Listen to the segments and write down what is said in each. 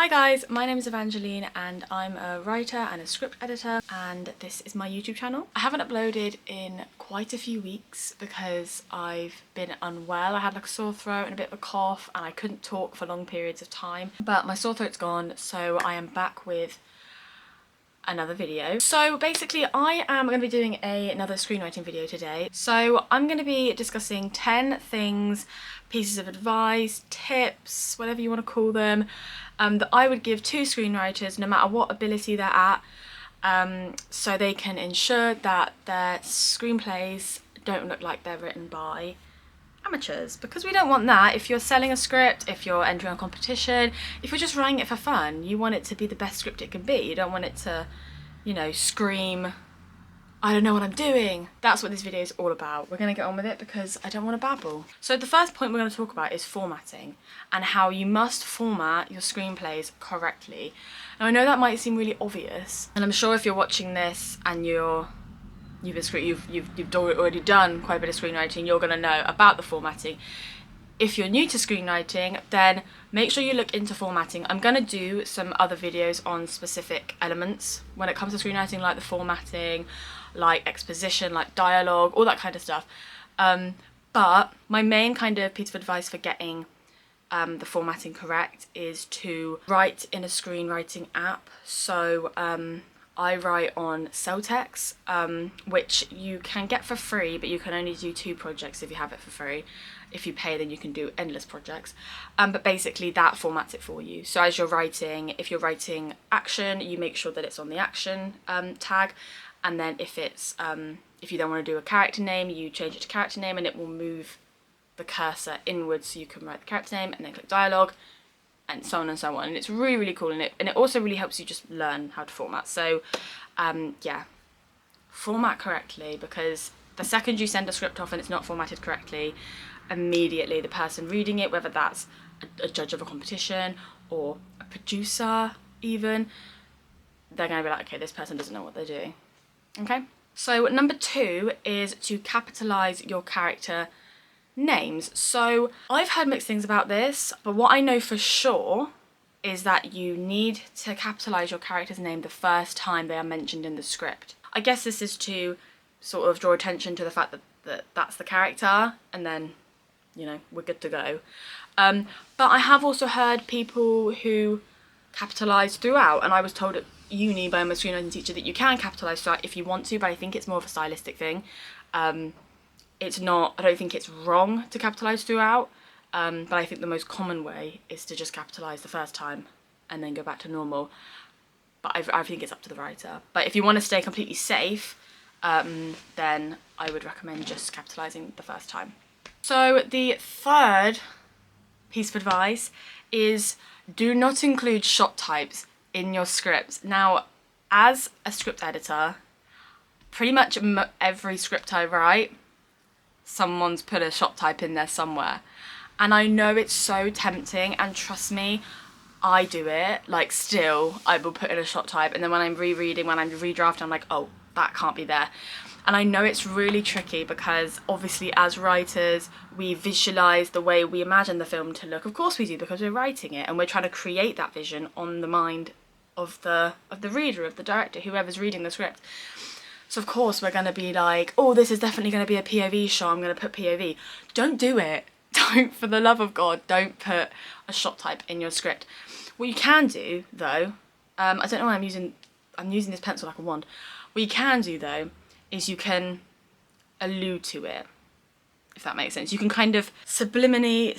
Hi guys, my name is Evangeline and I'm a writer and a script editor, and this is my YouTube channel. I haven't uploaded in quite a few weeks because I've been unwell. I had like a sore throat and a bit of a cough and I couldn't talk for long periods of time, but my sore throat's gone, so I am back with another video. So basically I am going to be doing another screenwriting video today. So I'm going to be discussing 10 things, pieces of advice, tips, whatever you want to call them, that I would give to screenwriters no matter what ability they're at, so they can ensure that their screenplays don't look like they're written by amateurs, because we don't want that. If you're selling a script, if you're entering a competition, if you're just writing it for fun, you want it to be the best script it can be. You don't want it to, you know, scream, I don't know what I'm doing. That's what this video is all about. We're going to get on with it because I don't want to babble. So the first point we're going to talk about is formatting and how you must format your screenplays correctly. Now I know that might seem really obvious, and I'm sure if you're watching this and you've already done quite a bit of screenwriting, you're going to know about the formatting. If you're new to screenwriting, then make sure you look into formatting. I'm going to do some other videos on specific elements when it comes to screenwriting, like the formatting, like exposition, like dialogue, all that kind of stuff. But my main kind of piece of advice for getting the formatting correct is to write in a screenwriting app. So I write on Celtx, which you can get for free, but you can only do 2 projects if you have it for free. If you pay, then you can do endless projects. But basically that formats it for you. So as you're writing, if you're writing action, you make sure that it's on the action tag. And then if it's if you then want to do a character name, you change it to character name, and it will move the cursor inwards so you can write the character name and then click dialogue, and so on and so on. And it's really, really cool, and it also really helps you just learn how to format. So yeah, format correctly, because the second you send a script off and it's not formatted correctly, immediately the person reading it, whether that's a judge of a competition or a producer even, they're going to be like, okay, this person doesn't know what they're doing. Okay, so number 2 is to capitalise your character names. So I've heard mixed things about this, but what I know for sure is that you need to capitalise your character's name the first time they are mentioned in the script. I guess this is to sort of draw attention to the fact that that's the character, and then, you know, we're good to go. But I have also heard people who capitalise throughout, and I was told at uni by my screenwriting teacher that you can capitalise throughout if you want to, but I think it's more of a stylistic thing. It's not, I don't think it's wrong to capitalise throughout, but I think the most common way is to just capitalise the first time and then go back to normal. But I think it's up to the writer. But if you want to stay completely safe, then I would recommend just capitalising the first time. So the third piece of advice is do not include shot types in your scripts. Now, as a script editor, pretty much every script I write, someone's put a shot type in there somewhere. And I know it's so tempting, and trust me, I do it. Like, still, I will put in a shot type, and then when I'm rereading, when I'm redrafting, I'm like, oh, that can't be there. And I know it's really tricky because obviously as writers, we visualise the way we imagine the film to look. Of course we do, because we're writing it and we're trying to create that vision on the mind of the reader, of the director, whoever's reading the script. So of course we're going to be like, oh, this is definitely going to be a POV shot, I'm going to put POV. Don't do it. Don't, for the love of God, don't put a shot type in your script. What you can do though, I don't know why I'm using this pencil like a wand. What you can do though is you can allude to it, if that makes sense. You can kind of subliminally,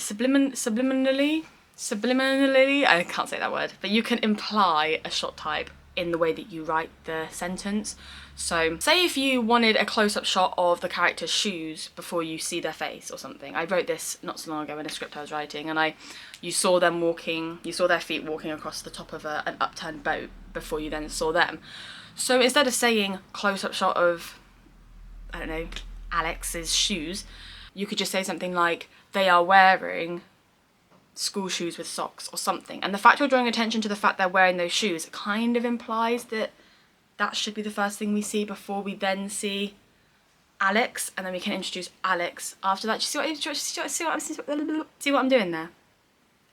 I can't say that word, but you can imply a shot type in the way that you write the sentence. So say if you wanted a close-up shot of the character's shoes before you see their face or something. I wrote this not so long ago in a script I was writing, and you saw them walking, you saw their feet walking across the top of an upturned boat before you then saw them. So instead of saying close-up shot of, I don't know, Alex's shoes, you could just say something like, they are wearing school shoes with socks or something. And the fact you're drawing attention to the fact they're wearing those shoes kind of implies that that should be the first thing we see before we then see Alex, and then we can introduce Alex after that. Do you see what I'm doing there?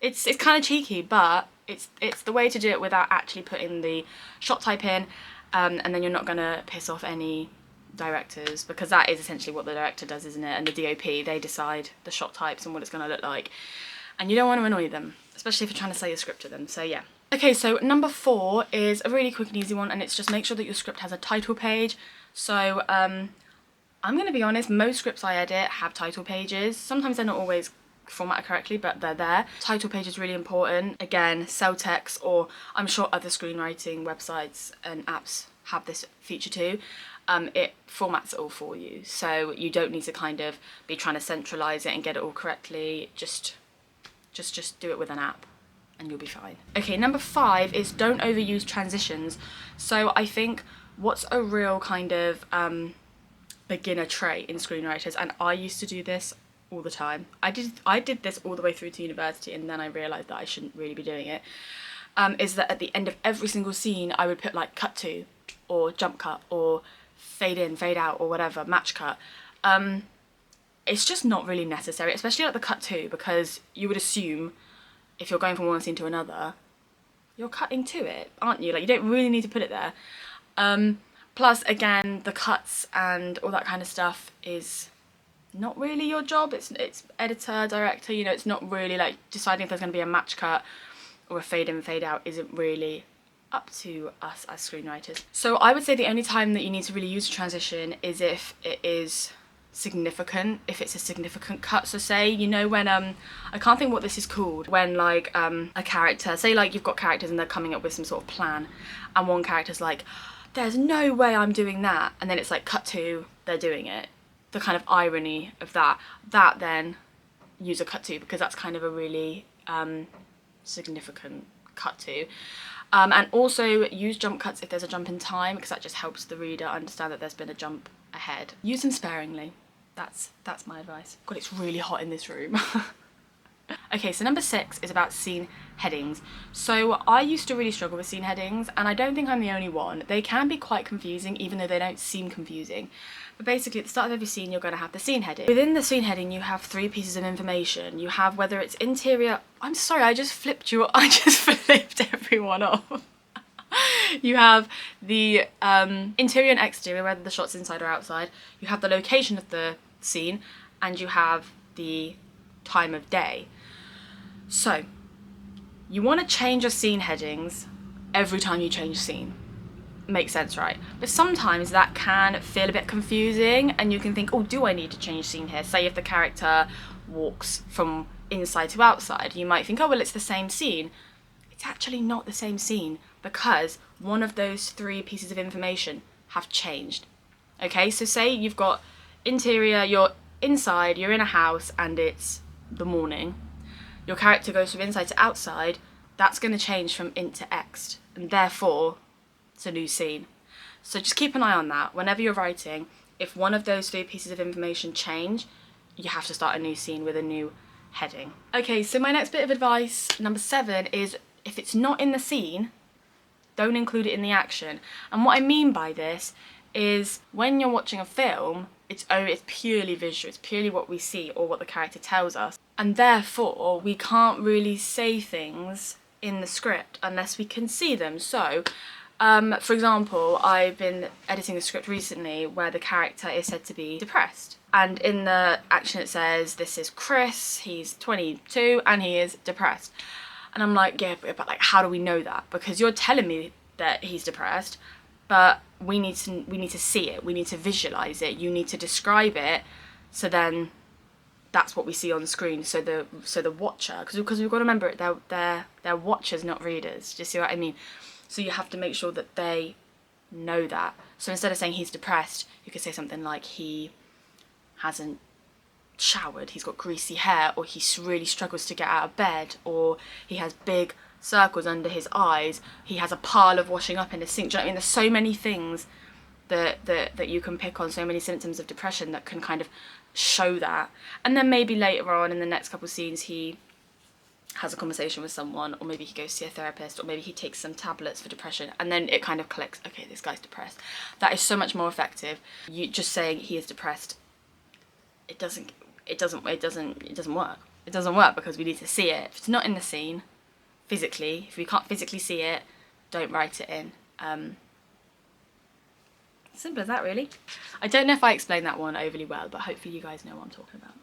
It's kind of cheeky, but It's the way to do it without actually putting the shot type in, and then you're not gonna piss off any directors, because that is essentially what the director does, isn't it? And the DOP, they decide the shot types and what it's gonna look like, and you don't want to annoy them, especially if you're trying to sell your script to them. So yeah. Okay, so number 4 is a really quick and easy one, and it's just make sure that your script has a title page. So I'm gonna be honest, most scripts I edit have title pages. Sometimes they're not always formatted correctly, but they're there. Title page is really important. Again, Celtx, or I'm sure other screenwriting websites and apps have this feature too. It formats it all for you, so you don't need to kind of be trying to centralize it and get it all correctly. Just do it with an app and you'll be fine. Okay, number 5 is don't overuse transitions. So I think what's a real kind of beginner trait in screenwriters, and I used to do this all the time. I did this all the way through to university, and then I realised that I shouldn't really be doing it, is that at the end of every single scene I would put like cut to, or jump cut, or fade in, fade out, or whatever, match cut. It's just not really necessary, especially at the cut to, because you would assume if you're going from one scene to another, you're cutting to it, aren't you? Like, you don't really need to put it there. Plus, again, the cuts and all that kind of stuff is not really your job. It's editor, director, you know, it's not really like deciding if there's going to be a match cut or a fade in, fade out isn't really up to us as screenwriters. So I would say the only time that you need to really use a transition is if it is significant, if it's a significant cut. So say, you know, when I can't think what this is called, when like a character, say like you've got characters and they're coming up with some sort of plan, and one character's like, there's no way I'm doing that, and then it's like cut to, they're doing it. The kind of irony of that then use a cut to, because that's kind of a really significant cut to. And also use jump cuts if there's a jump in time, because that just helps the reader understand that there's been a jump ahead. Use them sparingly. That's my advice. God, it's really hot in this room. Okay, so number 6 is about scene headings. So I used to really struggle with scene headings, and I don't think I'm the only one. They can be quite confusing, even though they don't seem confusing. But basically, at the start of every scene, you're going to have the scene heading. Within the scene heading, you have 3 pieces of information. You have whether it's interior... I'm sorry, I just flipped everyone off. You have the interior and exterior, whether the shot's inside or outside. You have the location of the scene, and you have the time of day. So, you want to change your scene headings every time you change scene. Makes sense, right? But sometimes that can feel a bit confusing, and you can think, oh, do I need to change scene here? Say if the character walks from inside to outside, you might think, oh, well, it's the same scene. It's actually not the same scene, because one of those 3 pieces of information have changed. Okay, so say you've got interior, you're inside, you're in a house, and it's the morning. Your character goes from inside to outside, that's going to change from int to ext, and therefore it's a new scene. So just keep an eye on that. Whenever you're writing, if one of those 3 pieces of information change, you have to start a new scene with a new heading. Okay, so my next bit of advice, number 7, is if it's not in the scene, don't include it in the action. And what I mean by this is when you're watching a film, it's purely visual, it's purely what we see or what the character tells us. And therefore, we can't really say things in the script unless we can see them. So, for example, I've been editing a script recently where the character is said to be depressed. And in the action it says, this is Chris, he's 22 and he is depressed. And I'm like, yeah, but like, how do we know that? Because you're telling me that he's depressed, but we need to see it, we need to visualize it, you need to describe it, so then that's what we see on the screen. So the watcher, because we've got to remember they're watchers, not readers. Do you see what I mean? So you have to make sure that they know that. So instead of saying he's depressed, you could say something like he hasn't showered, he's got greasy hair, or he really struggles to get out of bed, or he has big circles under his eyes, he has a pile of washing up in the sink. Do you know what I mean? There's so many things that you can pick on, so many symptoms of depression that can kind of show that. And then maybe later on in the next couple of scenes he has a conversation with someone, or maybe he goes to see a therapist, or maybe he takes some tablets for depression, and then it kind of clicks, okay, this guy's depressed. That is so much more effective. You just saying he is depressed, it doesn't work. It doesn't work because we need to see it. If it's not in the scene, physically. If you can't physically see it, don't write it in. Simple as that, really. I don't know if I explained that one overly well, but hopefully you guys know what I'm talking about.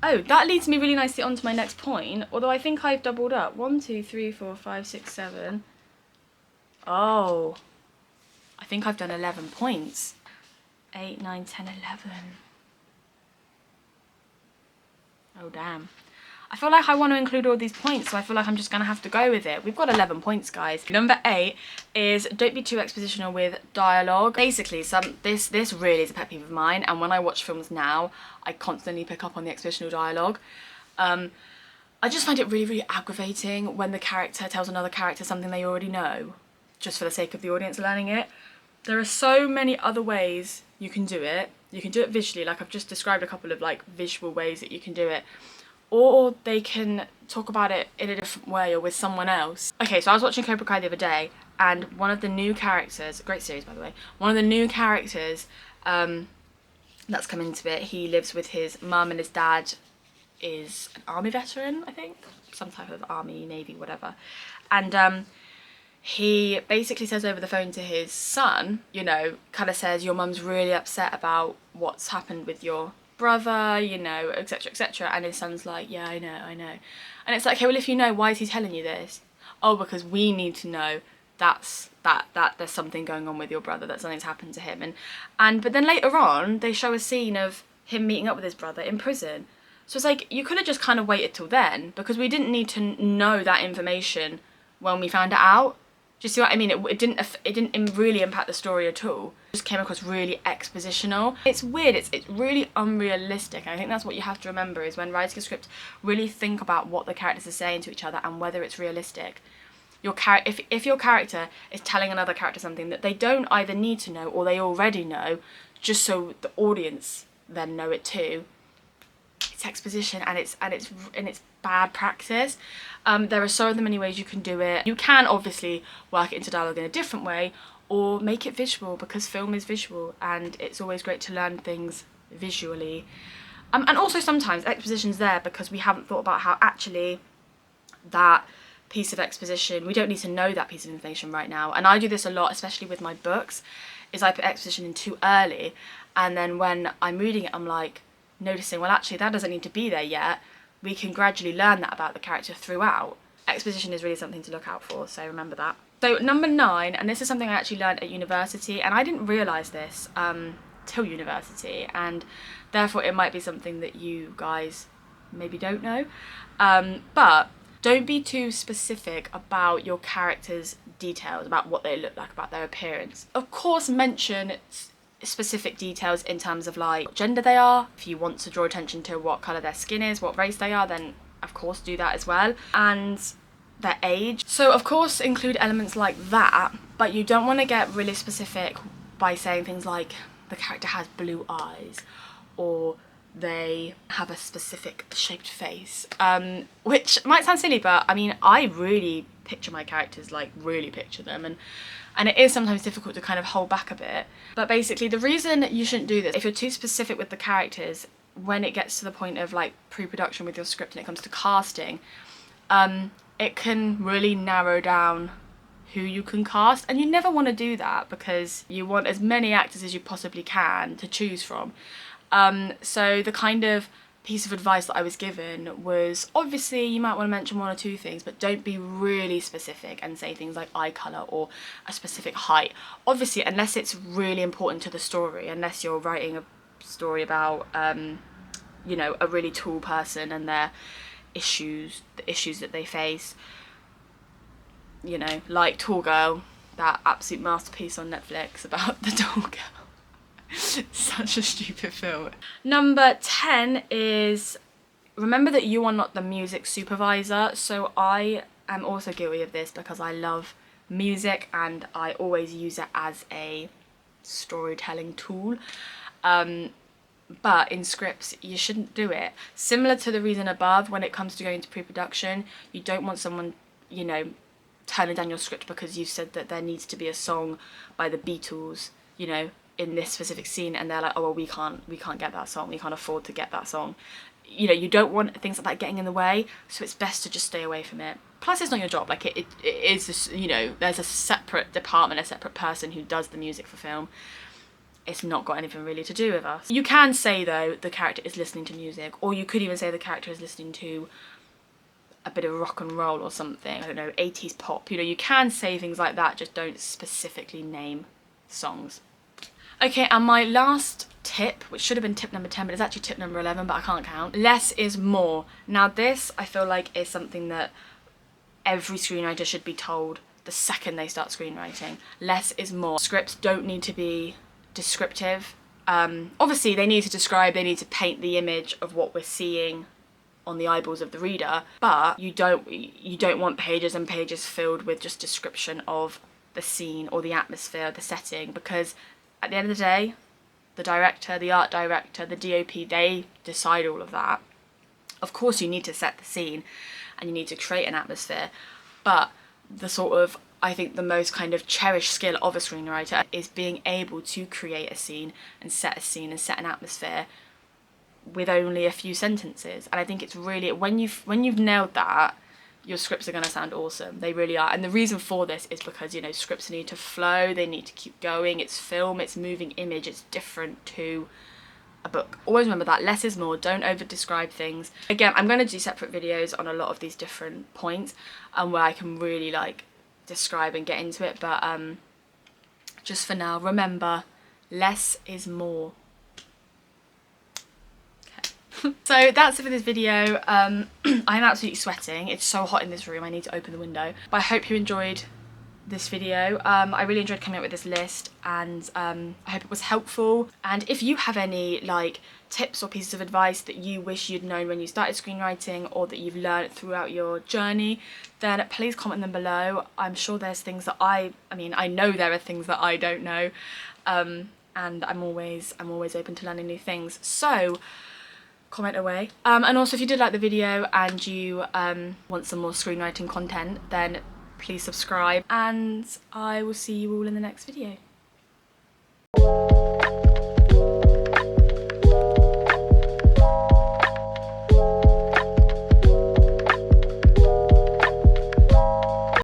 Oh, that leads me really nicely on to my next point, although I think I've doubled up. 1, 2, 3, 4, 5, 6, 7. Oh, I think I've done 11 points. 8, 9, 10, 11. Oh, damn. I feel like I want to include all these points, so I feel like I'm just going to have to go with it. We've got 11 points, guys. Number 8 is don't be too expositional with dialogue. Basically, this really is a pet peeve of mine, and when I watch films now, I constantly pick up on the expositional dialogue. I just find it really, really aggravating when the character tells another character something they already know, just for the sake of the audience learning it. There are so many other ways you can do it. You can do it visually, like I've just described a couple of like visual ways that you can do it. Or they can talk about it in a different way or with someone else. Okay, so I was watching Cobra Kai the other day, and one of the new characters, great series by the way, one of the new characters that's come into it, he lives with his mum, and his dad is an army veteran, I think, some type of army, navy, whatever. And he basically says over the phone to his son, you know, kind of says, your mum's really upset about what's happened with your brother, you know, etc, etc, and his son's like, yeah, I know. And it's like, okay, well, if you know, why is he telling you this? Oh, because we need to know that there's something going on with your brother, that something's happened to him. But then later on they show a scene of him meeting up with his brother in prison. So it's like, you could have just kind of waited till then, because we didn't need to know that information when we found it out. Do you see what I mean? It didn't really impact the story at all. It just came across really expositional. It's weird, it's really unrealistic. And I think that's what you have to remember, is when writing a script, really think about what the characters are saying to each other and whether it's realistic. If your character is telling another character something that they don't either need to know or they already know, just so the audience then know it too, it's exposition, and it's bad practice. There are so many ways you can do it. You can obviously work it into dialogue in a different way, or make it visual, because film is visual and it's always great to learn things visually. And also sometimes exposition's there because we haven't thought about how actually that piece of exposition, we don't need to know that piece of information right now. And I do this a lot, especially with my books, is I put exposition in too early, and then when I'm reading it, I'm like noticing, well, actually that doesn't need to be there yet. We can gradually learn that about the character throughout. Exposition is really something to look out for, so remember that. So number 9, and this is something I actually learned at university, and I didn't realise this till university, and therefore it might be something that you guys maybe don't know, but don't be too specific about your character's details, about what they look like, about their appearance. Of course, mention specific details in terms of like what gender they are. If you want to draw attention to what colour their skin is, what race they are, then of course do that as well. And their age. So of course include elements like that, but you don't want to get really specific by saying things like the character has blue eyes, or they have a specific shaped face, which might sound silly, but I mean, I really picture my characters, like really picture them, and it is sometimes difficult to kind of hold back a bit. But basically the reason you shouldn't do this, if you're too specific with the characters, when it gets to the point of like pre-production with your script and it comes to casting, it can really narrow down who you can cast, and you never want to do that because you want as many actors as you possibly can to choose from. So the kind of piece of advice that I was given was, obviously you might want to mention 1 or 2 things, but don't be really specific and say things like eye colour or a specific height. Obviously, unless it's really important to the story, unless you're writing a story about, you know, a really tall person and their issues, the issues that they face, you know, like Tall Girl, that absolute masterpiece on Netflix about the tall girl. Such a stupid film. Number 10 is remember that you are not the music supervisor. So I am also guilty of this because I love music and I always use it as a storytelling tool. But in scripts, you shouldn't do it. Similar to the reason above, when it comes to going to pre-production, you don't want someone, you know, turning down your script because you said that there needs to be a song by the Beatles, you know, in this specific scene, and they're like, oh well, we can't get that song, we can't afford to get that song. you know, you don't want things like that getting in the way, so it's best to just stay away from it. Plus, it's not your job. Like, it is just, you know, there's a separate department, a separate person who does the music for film. It's not got anything really to do with us. You can say, though, the character is listening to music, or you could even say the character is listening to a bit of rock and roll or something, I don't know, 80s pop. You know, you can say things like that, just don't specifically name songs. Okay, and my last tip, which should have been tip number 10, but it's actually tip number 11, but I can't count. Less is more. Now this, I feel like, is something that every screenwriter should be told the second they start screenwriting. Less is more. Scripts don't need to be descriptive. Obviously they need to describe, they need to paint the image of what we're seeing on the eyeballs of the reader, but you don't want pages and pages filled with just description of the scene or the atmosphere, the setting, because at the end of the day, the director, the art director, the DOP, they decide all of that. Of course you need to set the scene and you need to create an atmosphere, but the sort of, I think the most kind of cherished skill of a screenwriter is being able to create a scene and set an atmosphere with only a few sentences. And I think it's really, when you've nailed that, your scripts are going to sound awesome. They really are. And the reason for this is because, you know, scripts need to flow, they need to keep going. It's film, it's moving image, it's different to a book. Always remember that, less is more. Don't over describe things. Again, I'm going to do separate videos on a lot of these different points where I can really like describe and get into it, but just for now, remember, less is more. So that's it for this video. I'm absolutely sweating. It's so hot in this room. I need to open the window. But I hope you enjoyed this video. I really enjoyed coming up with this list, and I hope it was helpful. And if you have any like tips or pieces of advice that you wish you'd known when you started screenwriting, or that you've learned throughout your journey, then please comment them below. I'm sure there's things that I know there are things that I don't know, and I'm always open to learning new things. So comment away. And also, if you did like the video and you want some more screenwriting content, then please subscribe, and I will see you all in the next video.